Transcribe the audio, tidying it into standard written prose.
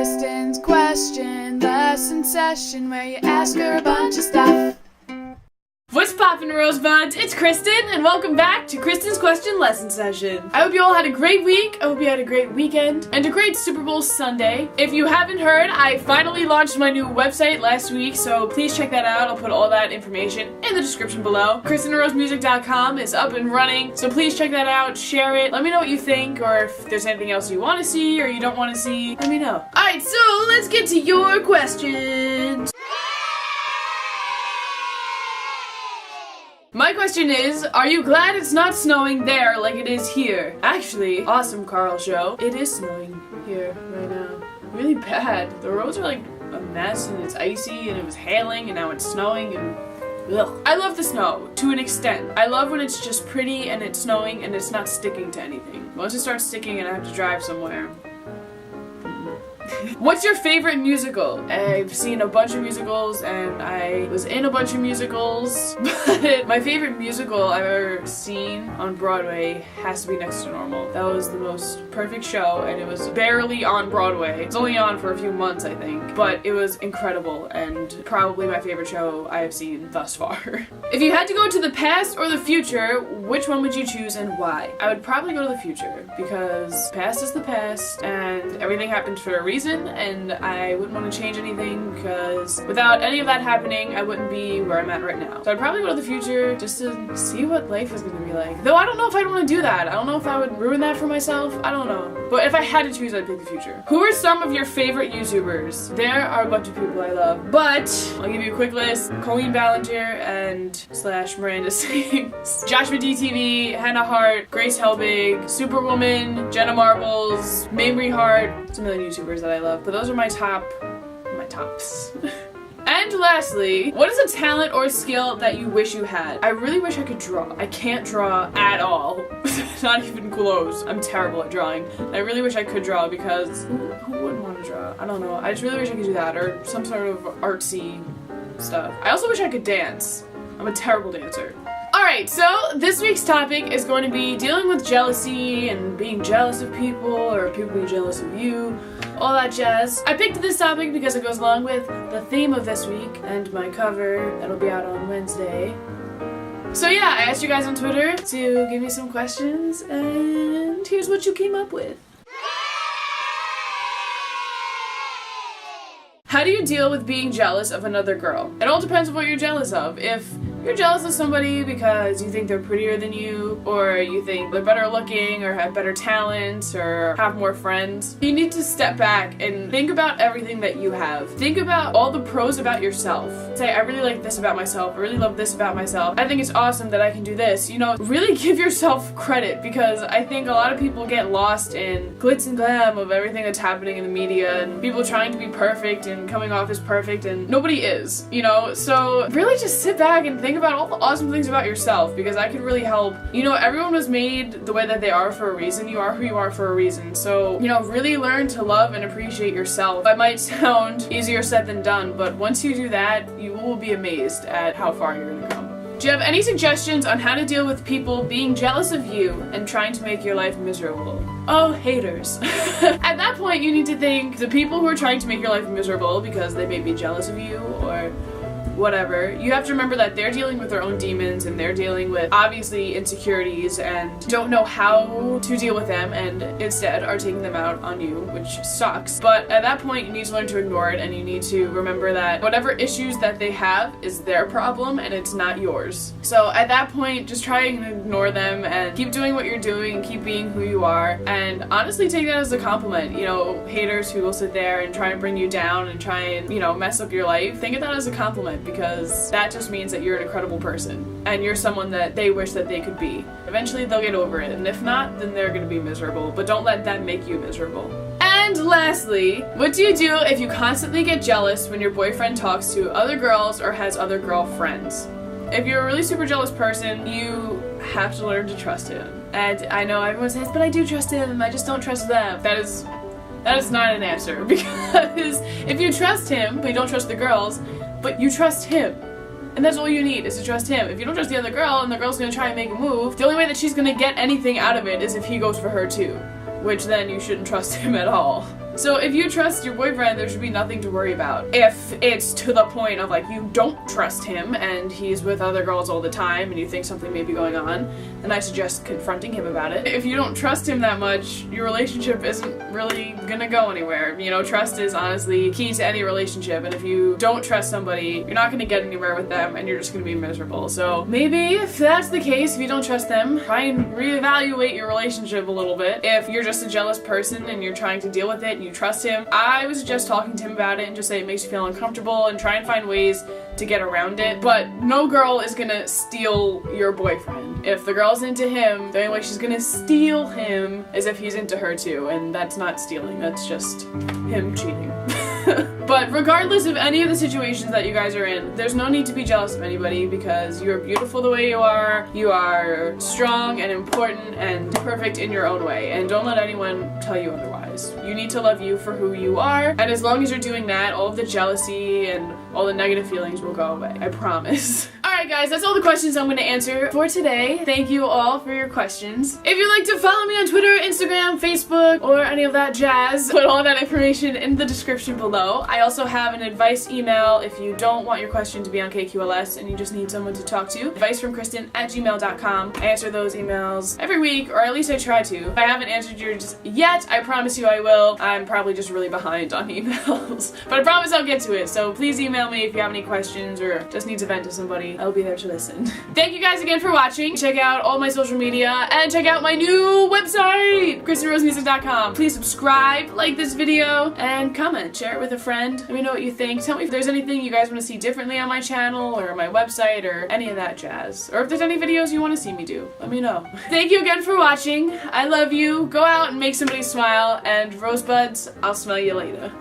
Kristin's question lesson session where you ask her a bunch of stuff. What's poppin', Rosebuds? It's Kristin, and welcome back to Kristin's Question Lesson Session. I hope you all had a great week, I hope you had a great weekend, and a great Super Bowl Sunday. If you haven't heard, I finally launched my new website last week, so please check that out. I'll put all that information in the description below. KristinRosemusic.com is up and running, so please check that out, share it, let me know what you think, or if there's anything else you want to see or you don't want to see, let me know. Alright, so let's get to your questions. My question is, are you glad it's not snowing there like it is here? Actually, awesome Carl show, it is snowing here right now. Really bad. The roads are like a mess and it's icy and it was hailing and now it's snowing and ugh. I love the snow, to an extent. I love when it's just pretty and it's snowing and it's not sticking to anything. Once it starts sticking and I have to drive somewhere. What's your favorite musical? I've seen a bunch of musicals and I was in a bunch of musicals, but my favorite musical I've ever seen on Broadway has to be Next to Normal. That was the most perfect show and it was barely on Broadway. It's only on for a few months, I think, but it was incredible and probably my favorite show I have seen thus far. If you had to go to the past or the future, which one would you choose and why? I would probably go to the future because past is the past and everything happened for a reason. And I wouldn't want to change anything because without any of that happening, I wouldn't be where I'm at right now. So I'd probably go to the future just to see what life is going to be like. Though I don't know if I'd want to do that. I don't know if I would ruin that for myself. I don't know. But if I had to choose, I'd pick the future. Who are some of your favorite YouTubers? There are a bunch of people I love, but I'll give you a quick list. Colleen Ballinger and / Miranda Sings, Joshua DTV, Hannah Hart, Grace Helbig, Superwoman, Jenna Marbles, Mamrie Hart. It's a million YouTubers that I love, but those are my tops. And lastly, what is a talent or skill that you wish you had? I really wish I could draw. I can't draw at all. Not even close. I'm terrible at drawing. I really wish I could draw because who wouldn't want to draw? I don't know. I just really wish I could do that or some sort of artsy stuff. I also wish I could dance. I'm a terrible dancer. Alright, so this week's topic is going to be dealing with jealousy and being jealous of people or people being jealous of you, all that jazz. I picked this topic because it goes along with the theme of this week and my cover that'll be out on Wednesday. So yeah, I asked you guys on Twitter to give me some questions and here's what you came up with. How do you deal with being jealous of another girl? It all depends on what you're jealous of. If you're jealous of somebody because you think they're prettier than you, or you think they're better looking, or have better talents, or have more friends, you need to step back and think about everything that you have. Think about all the pros about yourself. Say, I really like this about myself, I really love this about myself, I think it's awesome that I can do this. You know, really give yourself credit because I think a lot of people get lost in glitz and glam of everything that's happening in the media and people trying to be perfect and coming off as perfect and nobody is, you know? So really just sit back and think about all the awesome things about yourself because that can really help. You know, everyone was made the way that they are for a reason. You are who you are for a reason. So, you know, really learn to love and appreciate yourself. That might sound easier said than done, but once you do that, you will be amazed at how far you're gonna come. Do you have any suggestions on how to deal with people being jealous of you and trying to make your life miserable? Oh, haters. At that point, you need to think the people who are trying to make your life miserable because they may be jealous of you or whatever, you have to remember that they're dealing with their own demons and they're dealing with obviously insecurities and don't know how to deal with them and instead are taking them out on you, which sucks. But at that point you need to learn to ignore it and you need to remember that whatever issues that they have is their problem and it's not yours. So at that point just try and ignore them and keep doing what you're doing and keep being who you are and honestly take that as a compliment. You know, haters who will sit there and try and bring you down and try and, you know, mess up your life, think of that as a compliment because that just means that you're an incredible person and you're someone that they wish that they could be. Eventually they'll get over it and if not, then they're gonna be miserable, but don't let them make you miserable. And lastly, what do you do if you constantly get jealous when your boyfriend talks to other girls or has other girlfriends? If you're a really super jealous person, you have to learn to trust him. And I know everyone says, but I do trust him, I just don't trust them. That is not an answer because if you trust him, but you don't trust the girls, but you trust him. And that's all you need, is to trust him. If you don't trust the other girl and the girl's gonna try and make a move, the only way that she's gonna get anything out of it is if he goes for her too. Which then you shouldn't trust him at all. So if you trust your boyfriend, there should be nothing to worry about. If it's to the point of like you don't trust him and he's with other girls all the time and you think something may be going on, then I suggest confronting him about it. If you don't trust him that much, your relationship isn't really gonna go anywhere. You know, trust is honestly key to any relationship, and if you don't trust somebody, you're not gonna get anywhere with them and you're just gonna be miserable. So maybe if that's the case, if you don't trust them, try and reevaluate your relationship a little bit. If you're just a jealous person and you're trying to deal with it and you trust him, I would suggest talking to him about it and just say it makes you feel uncomfortable and try and find ways to get around it. But no girl is gonna steal your boyfriend. If the girl's into him, the only way she's gonna steal him is if he's into her too, and that's not stealing, that's just him cheating. But regardless of any of the situations that you guys are in, there's no need to be jealous of anybody because you're beautiful the way you are strong and important and perfect in your own way, and don't let anyone tell you otherwise. You need to love you for who you are, and as long as you're doing that, all of the jealousy and all the negative feelings will go away. I promise. Alright guys, that's all the questions I'm going to answer for today. Thank you all for your questions. If you'd like to follow me on Twitter, Instagram, Facebook, or any of that jazz, put all that information in the description below. I also have an advice email if you don't want your question to be on KQLS and you just need someone to talk to. advicefromkristen@gmail.com. I answer those emails every week, or at least I try to. If I haven't answered yours yet, I promise you I will. I'm probably just really behind on emails. But I promise I'll get to it, so please email me if you have any questions or just need to vent to somebody. I'll be there to listen. Thank you guys again for watching. Check out all my social media and check out my new website, KristinRosemusic.com. Please subscribe, like this video, and comment. Share it with a friend. Let me know what you think. Tell me if there's anything you guys want to see differently on my channel or my website or any of that jazz. Or if there's any videos you want to see me do, let me know. Thank you again for watching. I love you. Go out and make somebody smile, and rosebuds, I'll smell you later.